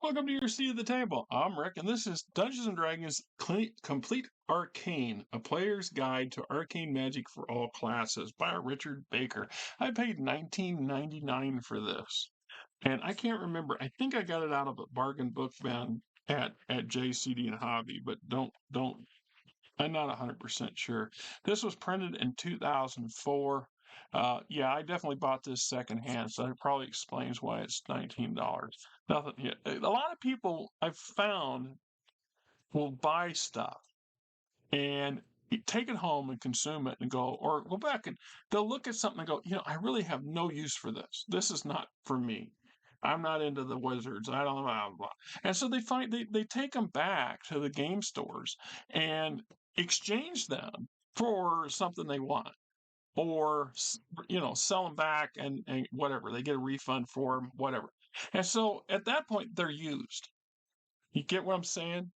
Welcome to your seat at the table. I'm Rick, and this is Dungeons and Dragons Complete Arcane, a player's guide to arcane magic for all classes by Richard Baker. I paid $19.99 for this, and I can't remember. I think I got it out of a bargain book bin at JCD and Hobby, but don't. I'm not 100% sure. This was printed in 2004. Yeah, I definitely bought this secondhand, so it probably explains why it's $19. Nothing. Yeah, a lot of people I've found will buy stuff and take it home and consume it and go, or go back and they'll look at something and go, I really have no use for this. This is not for me. I'm not into the wizards. I don't know, blah, blah. And so they take them back to the game stores and exchange them for something they want, or sell them back and whatever. They get a refund for them, whatever. And so at that point, they're used. You get what I'm saying?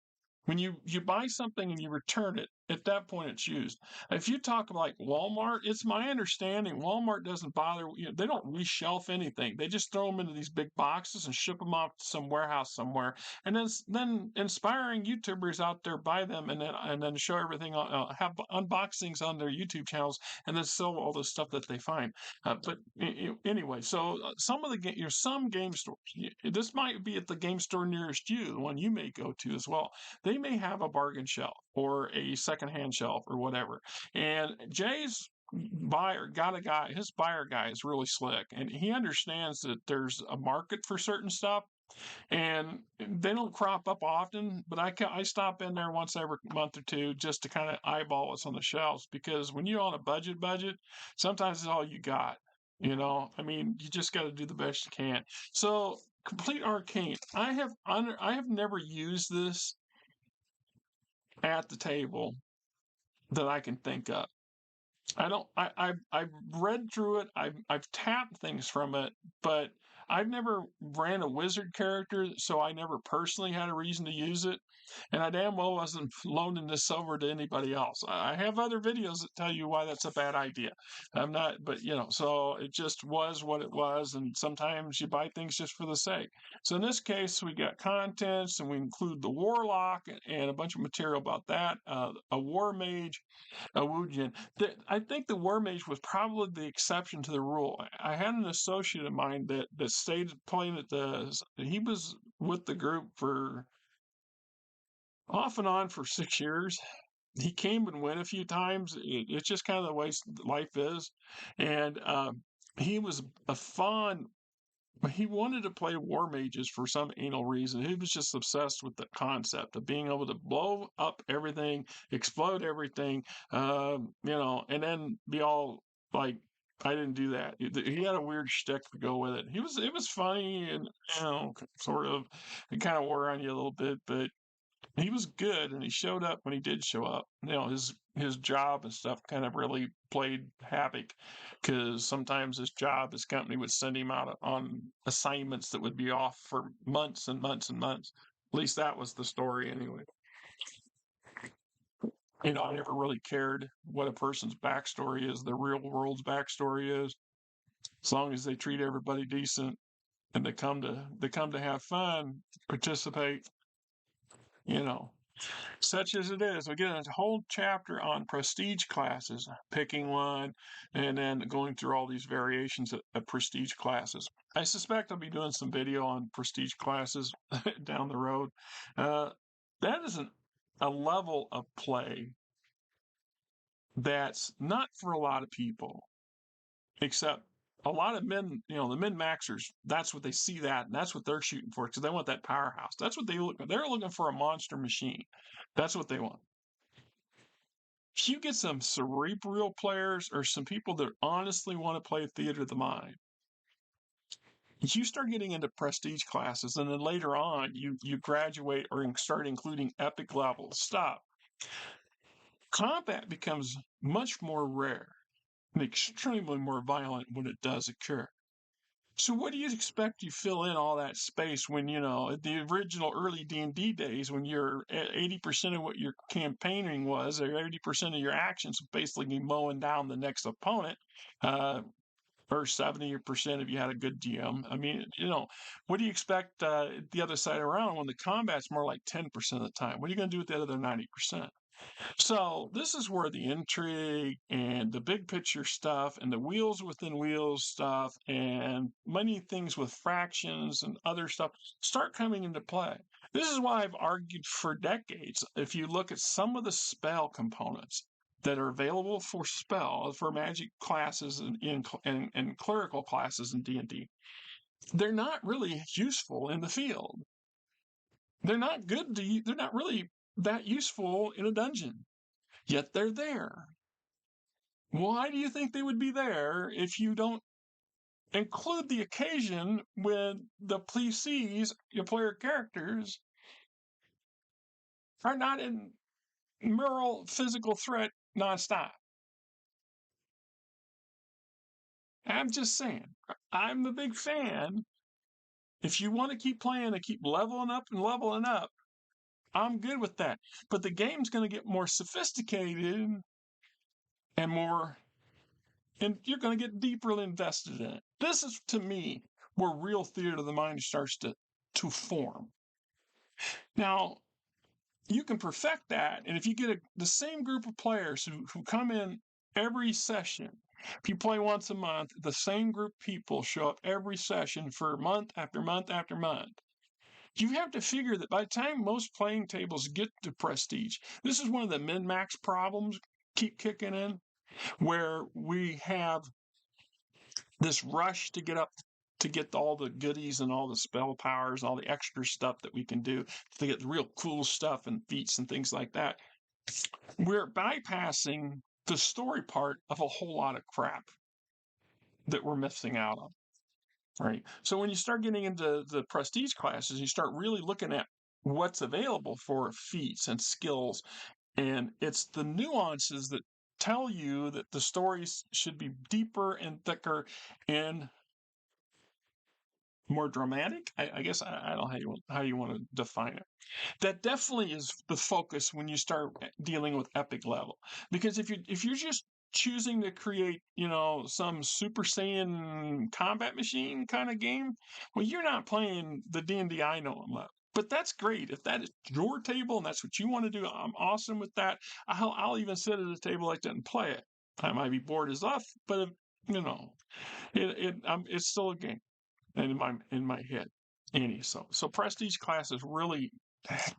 When you buy something and you return it, at that point it's used. If you talk like Walmart, it's my understanding Walmart doesn't bother. They don't reshelf anything. They just throw them into these big boxes and ship them off to some warehouse somewhere. And then inspiring YouTubers out there buy them and then show everything have unboxings on their YouTube channels and then sell all the stuff that they find. But anyway, so some of some game stores. This might be at the game store nearest you, the one you may go to as well. They may have a bargain shelf or a secondhand shelf or whatever. And Jay's buyer got a guy, his buyer guy is really slick, and he understands that there's a market for certain stuff. And they don't crop up often, but I stop in there once every month or two just to kind of eyeball what's on the shelves, because when you're on a budget, sometimes it's all you got. I mean, you just got to do the best you can. So, Complete Arcane. I have never used this at the table that I can think of. I don't. I've read through it. I've tapped things from it, but I've never ran a wizard character, so I never personally had a reason to use it. And I damn well wasn't loaning this over to anybody else. I have other videos that tell you why that's a bad idea. I'm not, but so it just was what it was. And sometimes you buy things just for the sake. So in this case, we got contents, and we include the warlock and a bunch of material about that. A war mage, a Wujin. I think the War Mage was probably the exception to the rule. I had an associate of mine that stayed playing at he was with the group for off and on for 6 years. He came and went a few times. It's just kind of the way life is. And he was a fond. He wanted to play war mages for some anal reason. He was just obsessed with the concept of being able to blow up everything, explode everything, and then be all like, I didn't do that. He had a weird shtick to go with it. It was funny and, sort of, it kind of wore on you a little bit, but he was good, and he showed up when he did show up. His job and stuff kind of really played havoc, because sometimes his company would send him out on assignments that would be off for months and months and months. At least that was the story anyway. I never really cared what a person's backstory is, the real world's backstory is, as long as they treat everybody decent and they come to have fun, participate, such as it is. We get a whole chapter on prestige classes, picking one, and then going through all these variations of prestige classes. I suspect I'll be doing some video on prestige classes down the road. That is a level of play that's not for a lot of people, except a lot of men, the min-maxers, that's what they see that, and that's what they're shooting for, because they want that powerhouse. That's what they're looking for, a monster machine. That's what they want. If you get some cerebral players or some people that honestly want to play theater of the mind, you start getting into prestige classes, and then later on, you graduate or start including epic level stuff. Combat becomes much more rare and extremely more violent when it does occur. So what do you expect? You fill in all that space when, at the original early D&D days, when you're at 80% of what your campaigning was, or 80% of your actions basically mowing down the next opponent, or 70% if you had a good GM. I mean, what do you expect the other side around when the combat's more like 10% of the time? What are you going to do with the other 90%? So this is where the intrigue and the big picture stuff and the wheels within wheels stuff and many things with fractions and other stuff start coming into play. This is why I've argued for decades. If you look at some of the spell components that are available for spell for magic classes and clerical classes in D&D, they're not really useful in the field. They're not good they're not really that useful in a dungeon. Yet they're there. Why do you think they would be there if you don't include the occasion when the PCs, your player characters, are not in moral physical threat nonstop? I'm just saying, I'm a big fan. If you want to keep playing and keep leveling up and leveling up, I'm good with that. But the game's going to get more sophisticated and more, and you're going to get deeper invested in it. This is, to me, where real theater of the mind starts to form. Now, you can perfect that, and if you get the same group of players who come in every session, if you play once a month, the same group of people show up every session for month after month after month. You have to figure that by the time most playing tables get to prestige, this is one of the min-max problems keep kicking in, where we have this rush to get up to get all the goodies and all the spell powers, all the extra stuff that we can do to get the real cool stuff and feats and things like that. We're bypassing the story part of a whole lot of crap that we're missing out on. Right. So when you start getting into the prestige classes, you start really looking at what's available for feats and skills. And it's the nuances that tell you that the stories should be deeper and thicker and more dramatic. I guess I don't know how you want to define it. That definitely is the focus when you start dealing with epic level. Because if you're just choosing to create, some Super Saiyan combat machine kind of game, well, you're not playing the D&D I know and love. But that's great. If that is your table and that's what you want to do, I'm awesome with that. I'll even sit at a table like that and play it. I might be bored as off, but it's still a game in my head. So prestige classes really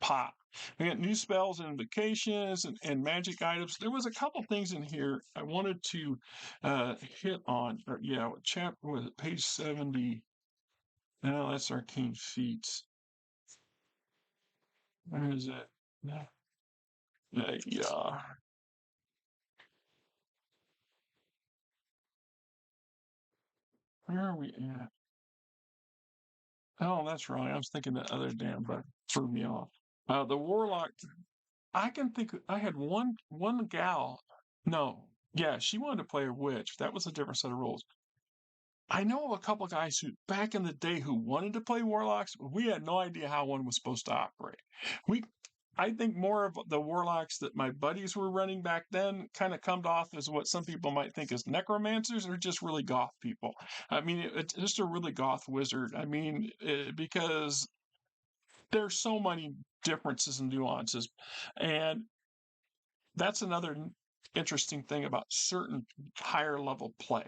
pop. We got new spells and invocations and magic items. There was a couple things in here I wanted to hit on. Chapter was it page 70? No, that's Arcane feats. Where is it? Yeah. Where are we at? Oh, that's right. I was thinking the other damn, but threw me off. The warlock. I can think. I had one gal. No, yeah, she wanted to play a witch. That was a different set of rules. I know of a couple of guys who back in the day who wanted to play warlocks. But we had no idea how one was supposed to operate. I think more of the warlocks that my buddies were running back then kind of come off as what some people might think is necromancers or just really goth people. I mean, it's just a really goth wizard. I mean, because there's so many differences and nuances, and that's another interesting thing about certain higher level play.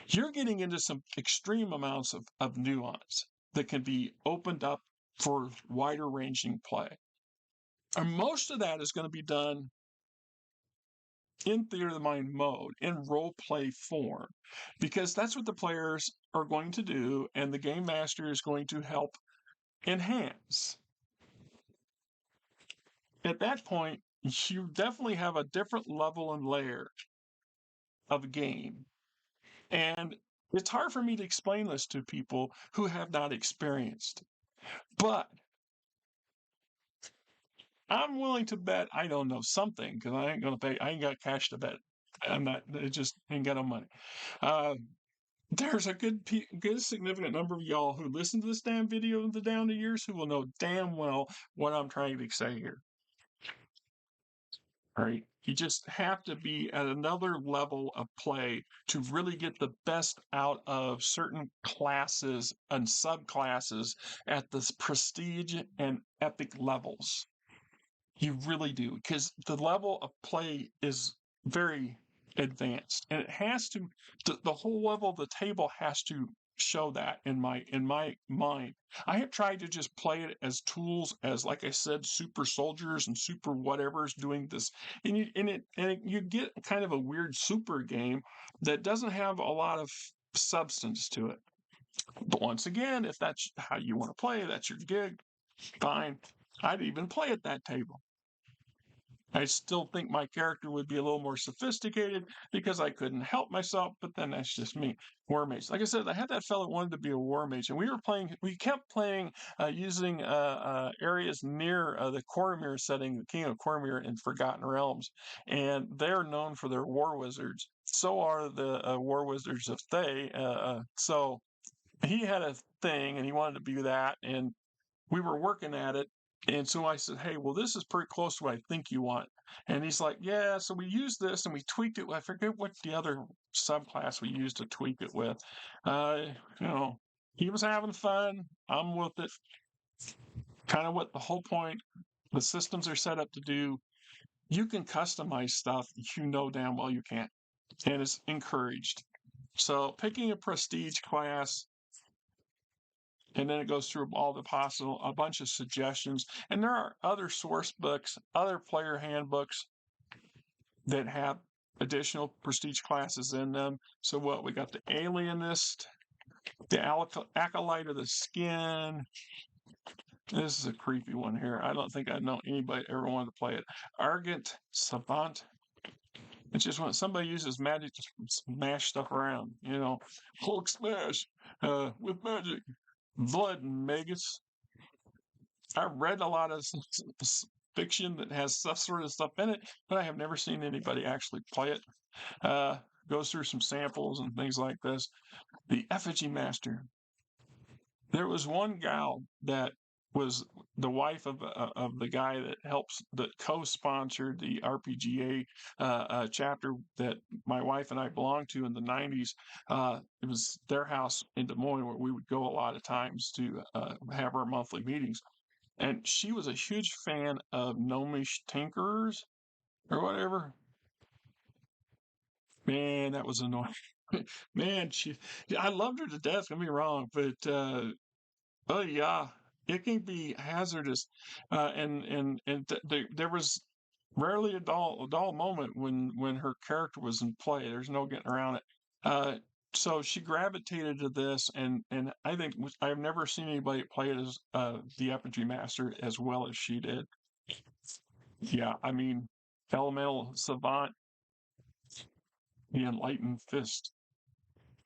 You're getting into some extreme amounts of nuance that can be opened up for wider ranging play. And most of that is going to be done in theater of the mind mode, in role play form, because that's what the players are going to do, and the game master is going to help enhance. At that point, you definitely have a different level and layer of game. And it's hard for me to explain this to people who have not experienced. But I'm willing to bet I don't know something because I ain't going to pay. I ain't got cash to bet. I'm not, it just ain't got no money. There's a good significant number of y'all who listen to this damn video in the down the years who will know damn well what I'm trying to say here. right? You just have to be at another level of play to really get the best out of certain classes and subclasses at the prestige and epic levels. You really do, because the level of play is very advanced, and it has to. The whole level of the table has to show that in my mind. I have tried to just play it as tools, as like I said, super soldiers and super whatever's doing this, and you get kind of a weird super game that doesn't have a lot of substance to it. But once again, if that's how you want to play, that's your gig. Fine. I'd even play at that table. I still think my character would be a little more sophisticated because I couldn't help myself, but then that's just me. War mage. Like I said, I had that fellow wanted to be a war mage, and we kept playing using areas near the Cormyr setting, the King of Cormyr in Forgotten Realms, and they're known for their war wizards. So are the war wizards of Thay. So he had a thing, and he wanted to be that, and we were working at it. And so I said, hey, well, this is pretty close to what I think you want. And he's like, yeah. So we used this and we tweaked it. I forget what the other subclass we used to tweak it with. Uh, you know, he was having fun. I'm with it. Kind of what the whole point, the systems are set up to do. You can customize stuff you know damn well you can't. And it's encouraged. So picking a prestige class, and then it goes through all the possible, a bunch of suggestions. And there are other source books, other player handbooks that have additional prestige classes in them. So what we got: the alienist, the acolyte of the skin. This is a creepy one here. I don't think I know anybody ever wanted to play it. Argent savant. It's just when somebody uses magic to smash stuff around, Hulk smash with magic. Blood Magus. I've read a lot of fiction that has that sort of stuff in it, but I have never seen anybody actually play it. Goes through some samples and things like this. The Effigy Master. There was one gal that was the wife of the guy that co-sponsored the RPGA chapter that my wife and I belonged to in the 90s. It was their house in Des Moines where we would go a lot of times to have our monthly meetings. And she was a huge fan of Gnomish Tinkerers or whatever. Man, that was annoying. Man, I loved her to death, don't get me wrong, but oh yeah, it can be hazardous. There was rarely a dull moment when her character was in play. There's no getting around it. So she gravitated to this, and I think I've never seen anybody play it as the Effigy Master as well as she did. Yeah, I mean, Elemental Savant, the Enlightened Fist.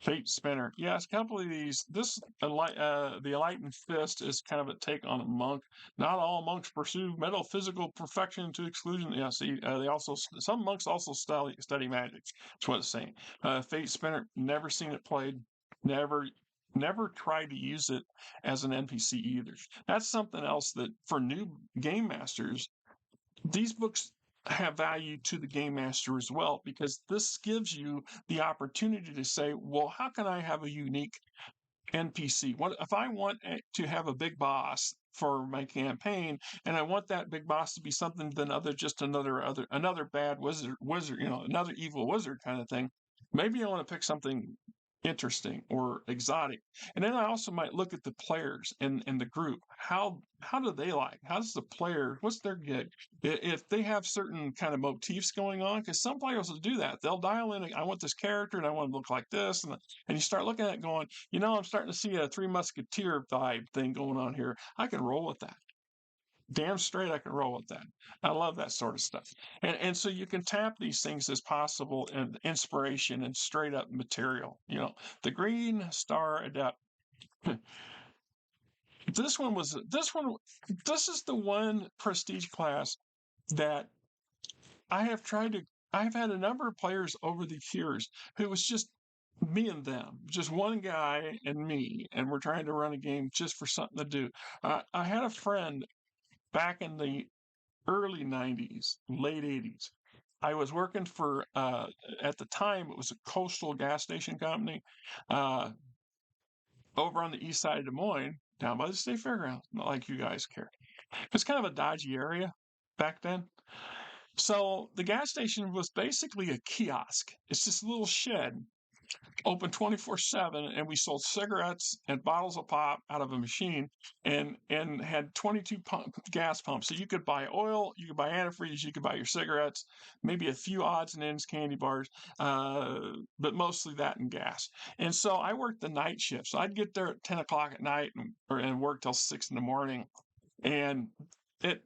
Fate Spinner. Yes, a couple of these. The Enlightened Fist is kind of a take on a monk. Not all monks pursue metaphysical perfection to exclusion. Yeah, see, some monks also study magic. That's what it's saying. Fate Spinner. Never seen it played. Never. Never tried to use it as an NPC either. That's something else that for new game masters, these books have value to the game master as well, because this gives you the opportunity to say, well, how can I have a unique NPC? What if I want to have a big boss for my campaign, and I want that big boss to be something than another bad wizard, another evil wizard kind of thing. Maybe I want to pick something interesting or exotic. And then I also might look at the players in the group. How do they like? How does the player, what's their gig? If they have certain kind of motifs going on, because some players will do that. They'll dial in, I want this character and I want to look like this. And you start looking at it going, I'm starting to see a Three Musketeer vibe thing going on here. I can roll with that. Damn straight I can roll with that. I love that sort of stuff. And so you can tap these things as possible and inspiration and straight up material. The Green Star Adept. This is the one prestige class that I've had a number of players over the years who was just me and them, just one guy and me, and we're trying to run a game just for something to do. I had a friend back in the early 90s, late 80s. I was working for at the time it was a coastal gas station company uh, over on the east side of Des Moines, down by the state fairgrounds. Not like you guys care. It's kind of a dodgy area back then. So the gas station was basically a kiosk. It's this little shed open 24/7, and we sold cigarettes and bottles of pop out of a machine, and had 22 gas pumps. So you could buy oil, you could buy antifreeze, you could buy your cigarettes, maybe a few odds and ends candy bars, but mostly that and gas. And so I worked the night shift. So I'd get there at 10 o'clock at night and work till 6 in the morning. And at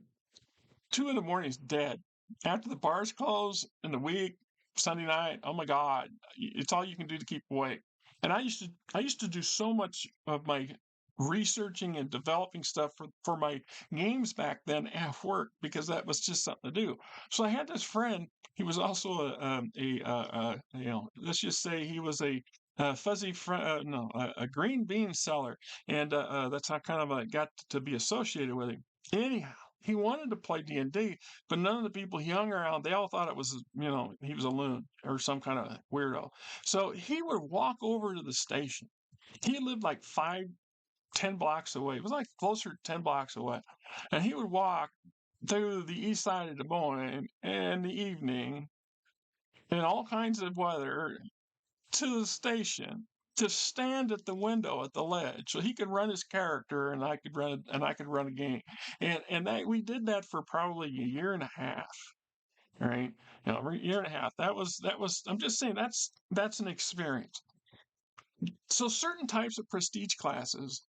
2 in the morning is dead. After the bars close in the week, Sunday night, oh my God, it's all you can do to keep awake. And I used to do so much of my researching and developing stuff for my games back then at work because that was just something to do. So I had this friend. He was also let's just say he was a fuzzy no, a green bean seller, and that's how kind of I got to be associated with him. Anyhow, he wanted to play D&D, but none of the people he hung around, they all thought it was, he was a loon or some kind of weirdo. So he would walk over to the station. He lived like 5, 10 blocks away. It was like closer to 10 blocks away. And he would walk through the east side of Des Moines in the evening in all kinds of weather to the station to stand at the window at the ledge so he could run his character and I could run a game. And that we did that for probably a year and a half. Right? A year and a half. That was I'm just saying that's an experience. So certain types of prestige classes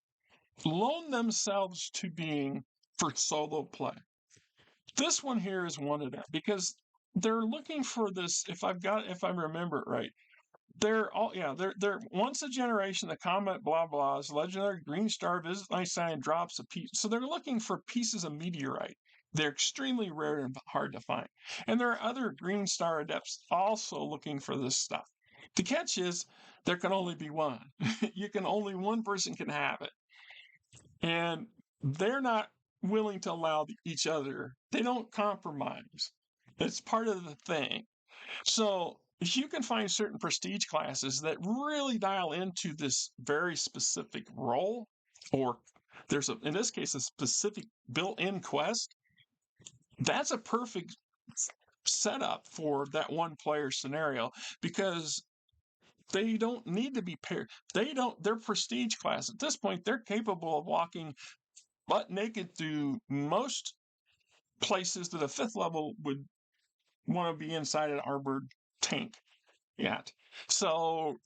loan themselves to being for solo play. This one here is one of them because they're looking for this. If I remember it right, they're once a generation. The comet blah blahs, legendary green star visits night sign drops a piece. So they're looking for pieces of meteorite. They're extremely rare and hard to find. And there are other green star adepts also looking for this stuff. The catch is there can only be one. Only one person can have it. And they're not willing to allow each other. They don't compromise. It's part of the thing. So if you can find certain prestige classes that really dial into this very specific role, or in this case, a specific built-in quest, that's a perfect setup for that one player scenario because they don't need to be paired. They're prestige class. At this point, they're capable of walking butt naked through most places that a fifth level would want to be inside an armored tank yet. So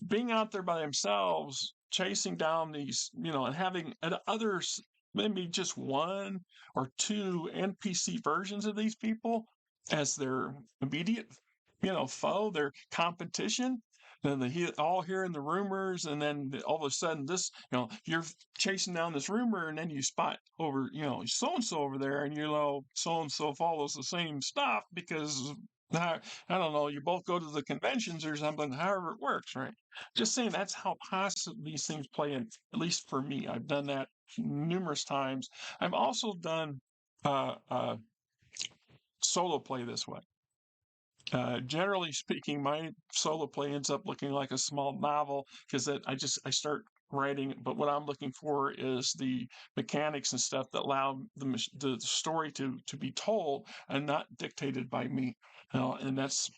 being out there by themselves, chasing down these, and having others, maybe just one or two NPC versions of these people as their immediate, foe, their competition. Then they all hearing the rumors, and then all of a sudden, you're chasing down this rumor, and then you spot over, so and so over there, and so and so follows the same stuff because I don't know, you both go to the conventions or something, however it works, right? Just saying that's how possibly these things play in, at least for me. I've done that numerous times. I've also done uh, uh, solo play this way. Generally speaking, my solo play ends up looking like a small novel because I start writing. But what I'm looking for is the mechanics and stuff that allow the story to be told and not dictated by me. And that's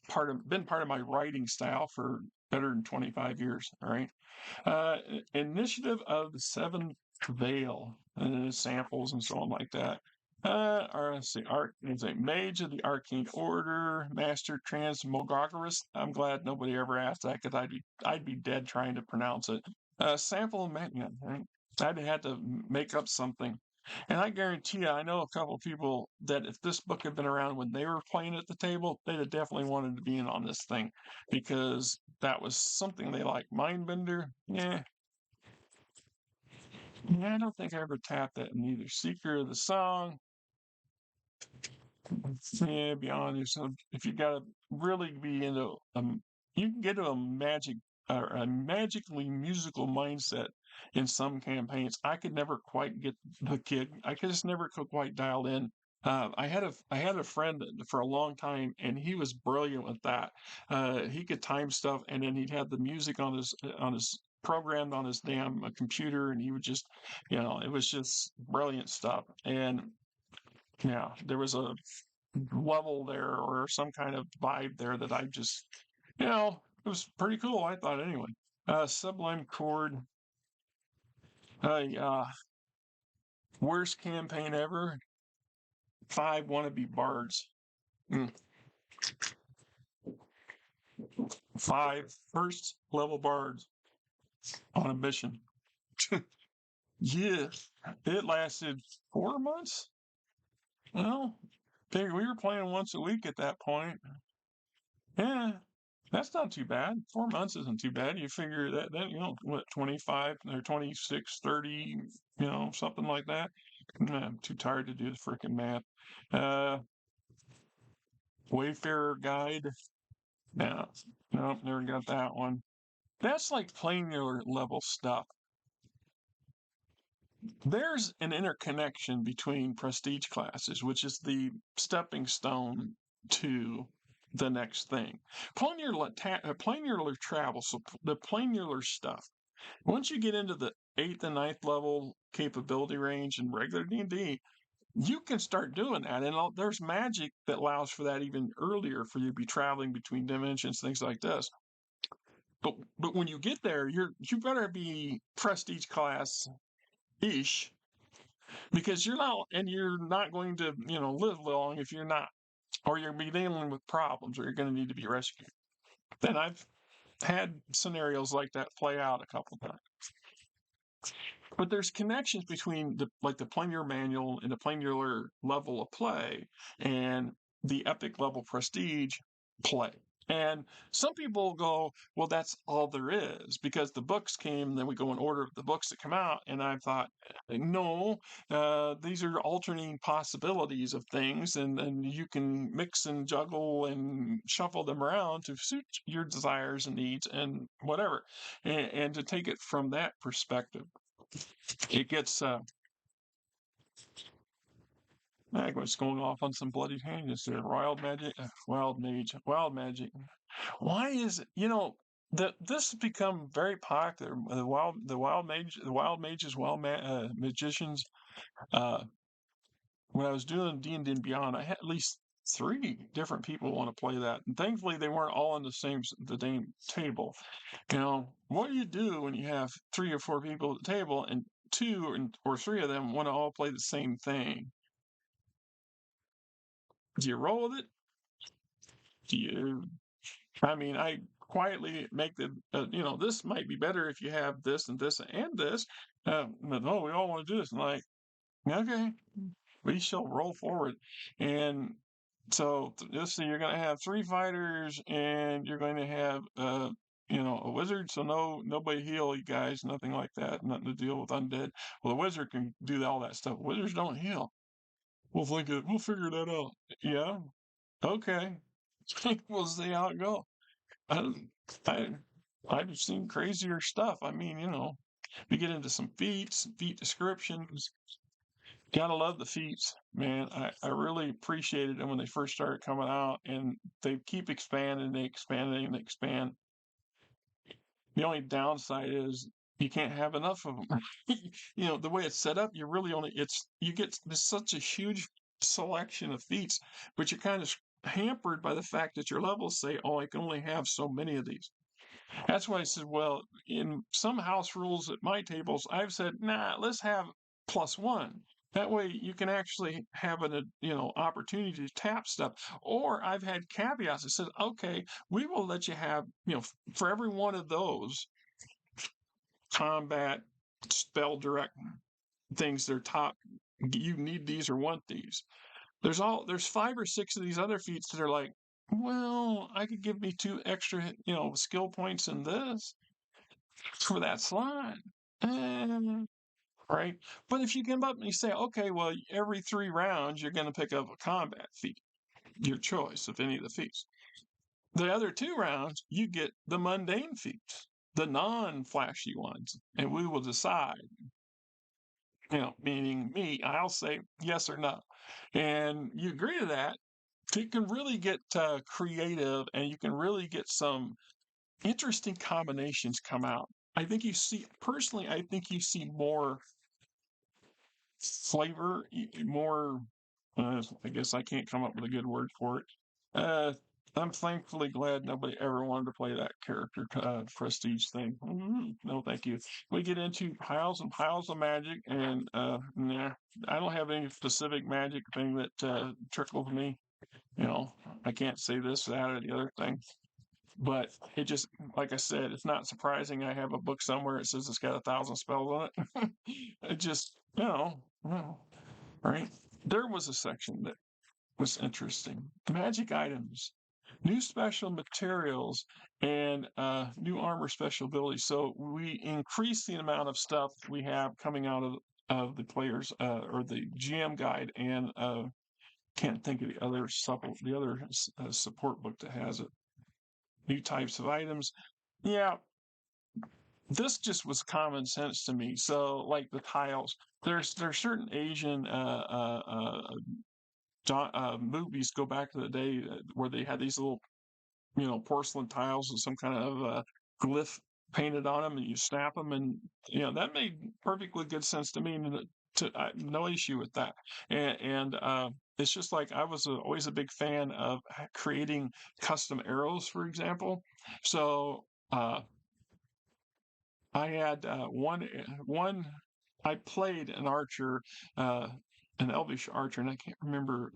been part of my writing style for better than 25 years. All right. Initiative of the Seventh Veil, samples and so on like that. Let's see, is a mage of the Arcane Order, Master Transmogoragus. I'm glad nobody ever asked that because I'd be dead trying to pronounce it. Sample magnet. Right? I'd had to make up something. And I guarantee you, I know a couple of people that if this book had been around when they were playing at the table, they'd have definitely wanted to be in on this thing because that was something they like. Mindbender, yeah. Yeah, I don't think I ever tapped that in either. Seeker of the Song, yeah, be honest. If you gotta really be into you can get to a magic or a magically musical mindset in some campaigns. I could never quite get the gig. I could just never could quite dial in I had a friend for a long time, and he was brilliant with that. He could time stuff, and then he'd have the music on his programmed on his damn computer, and he would just, it was just brilliant stuff. And yeah, there was a level there or some kind of vibe there that I just, it was pretty cool. I thought anyway. Sublime Chord, uh, worst campaign ever. 5 wannabe bards. Mm. 5 first level bards on a mission. Yeah, it lasted 4 months. Well, we were playing once a week at that point. Yeah, that's not too bad. 4 months isn't too bad. You figure that what, 25 or 26, 30, something like that. I'm too tired to do the freaking math. Uh, Wayfarer Guide. No, nope, never got that one. That's like planar level stuff. There's an interconnection between prestige classes, which is the stepping stone to the next thing. Planar travel, so the planar stuff. Once you get into the 8th and 9th level capability range in regular D&D, you can start doing that. And there's magic that allows for that even earlier for you to be traveling between dimensions, things like this. But when you get there, you better be prestige class ish, because you're not going to live long if you're not, or you'll be dealing with problems, or you're going to need to be rescued. Then I've had scenarios like that play out a couple times. But there's connections between the planar manual and the planar level of play and the epic level prestige play. And some people go, well, that's all there is, because the books came, then we go in order of the books that come out. And I thought, no, these are alternating possibilities of things, and you can mix and juggle and shuffle them around to suit your desires and needs and whatever. And to take it from that perspective, it gets I was going off on some bloody tangents there. Wild magic, wild magic. Why is it? This has become very popular. The wild mages, magicians. Uh, when I was doing D&D and Beyond, I had at least 3 different people want to play that, and thankfully they weren't all on the same table. What do you do when you have 3 or 4 people at the table and 2 or 3 of them want to all play the same thing? Do you roll with it? Do you? I mean, I quietly make this might be better if you have this and this and this. But no, we all want to do this. And like, okay, we shall roll forward. And so let's see, you're going to have 3 fighters, and you're going to have a wizard. So nobody heal, you guys, nothing like that, nothing to deal with undead. Well, the wizard can do all that stuff. Wizards don't heal. We'll figure that out. Yeah. Okay. We'll see how it goes. I, I, I've seen crazier stuff. I mean, we get into some feats, feat descriptions. Gotta love the feats, man. I really appreciated them when they first started coming out, and they keep expanding, they expand, and they expand. The only downside is you can't have enough of them. The way it's set up, you get such a huge selection of feats, but you're kind of hampered by the fact that your levels say, oh, I can only have so many of these. That's why I said, well, in some house rules at my tables, I've said, nah, let's have +1. That way you can actually have an opportunity to tap stuff. Or I've had caveats that said, okay, we will let you have, for every one of those combat, spell direct things that are top, you need these or want these. There's 5 or 6 of these other feats that are like, well, I could give me 2 extra, skill points in this for that slot. Right? But if you come up and you say, okay, well, every 3 rounds, you're going to pick up a combat feat, your choice of any of the feats. The other 2 rounds, you get the mundane feats, the non-flashy ones, and we will decide. meaning me, I'll say yes or no. And you agree to that, you can really get creative and you can really get some interesting combinations come out. I think you see, personally, I think you see more flavor, more, I guess I can't come up with a good word for it. Uh, I'm thankfully glad nobody ever wanted to play that character prestige thing. No, thank you. We get into piles and piles of magic, and nah, I don't have any specific magic thing that trickles me. I can't say this, that, or the other thing. But it just, like I said, it's not surprising I have a book somewhere that says it's got 1,000 spells on it. It just, well, right? There was a section that was interesting. Magic items, new special materials, and new armor special abilities. So we increase the amount of stuff we have coming out of the players or the GM guide, and can't think of the other support book that has it. New types of items. Yeah, this just was common sense to me. So, like the tiles, there's certain Asian movies go back to the day where they had these little porcelain tiles with some kind of glyph painted on them, and you snap them, and that made perfectly good sense to me. And no issue with that. And it's just like I was always a big fan of creating custom arrows, for example. So I had one. I played an archer, an elvish archer, and I can't remember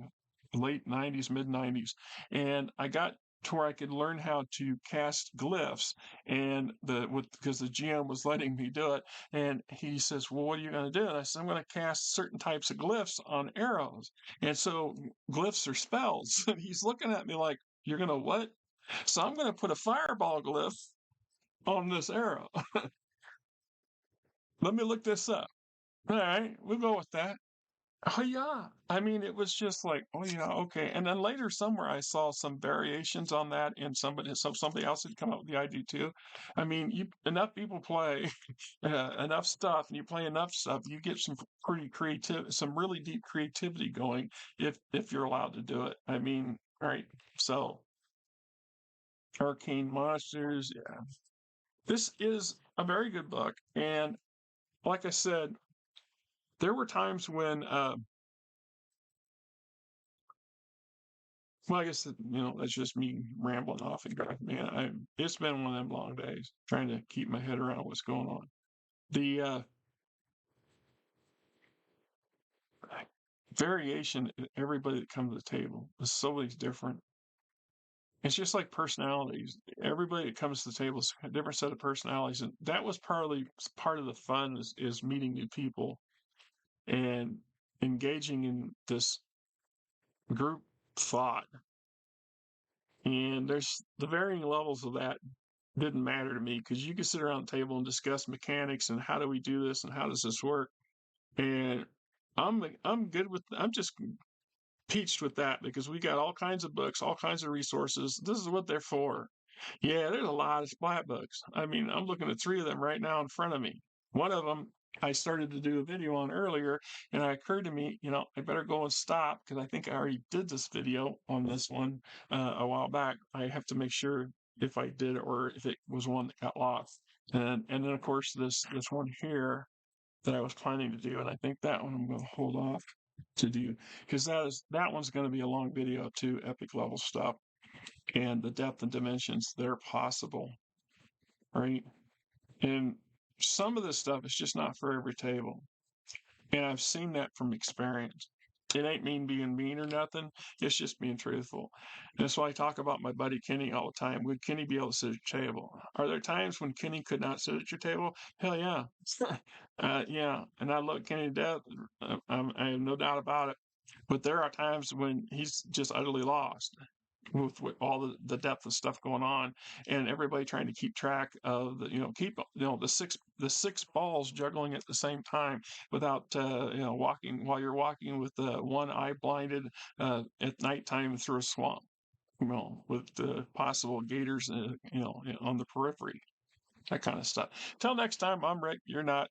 late '90s, mid '90s, and I got to where I could learn how to cast glyphs, and because the GM was letting me do it, and he says, "Well, what are you going to do?" And I said, "I'm going to cast certain types of glyphs on arrows." And so glyphs are spells. And he's looking at me like, "You're going to what?" So I'm going to put a fireball glyph on this arrow. Let me look this up. All right, we'll go with that. Oh yeah. I mean, it was just like, oh yeah, okay. And then later somewhere I saw some variations on that and somebody else had come up with the idea too. I mean, enough people play enough stuff and you play enough stuff, you get some pretty creative, some really deep creativity going if you're allowed to do it. I mean, all right. So Arcane Monsters, yeah. This is a very good book. And like I said, there were times when well, I guess that's just me rambling off again. Man, it's been one of them long days trying to keep my head around what's going on. The variation in everybody that comes to the table is so different. It's just like personalities. Everybody that comes to the table is a different set of personalities, and that was partly part of the fun is meeting new people and engaging in this group thought. And there's the varying levels of that didn't matter to me because you could sit around the table and discuss mechanics and how do we do this and how does this work. And I'm good with I'm just peached with that because we got all kinds of books, all kinds of resources. This is what they're for. Yeah, there's a lot of splat books. I mean, I'm looking at 3 of them right now in front of me. One of them I started to do a video on earlier, and it occurred to me, I better go and stop because I think I already did this video on this one a while back. I have to make sure if I did or if it was one that got lost. And then of course this one here that I was planning to do, and I think that one I'm going to hold off to do because that one's going to be a long video too, epic level stuff and the depth and dimensions that are possible, right? And some of this stuff is just not for every table. And I've seen that from experience. It ain't being mean or nothing. It's just being truthful. And that's why I talk about my buddy Kenny all the time. Would Kenny be able to sit at your table? Are there times when Kenny could not sit at your table? Hell yeah. Yeah. And I love Kenny to death. I have no doubt about it. But there are times when he's just utterly lost with all the depth of stuff going on and everybody trying to keep track of the six balls juggling at the same time without walking while you're walking with one eye blinded at nighttime through a swamp, with possible gators on the periphery, that kind of stuff. Till next time, I'm Rick, you're not.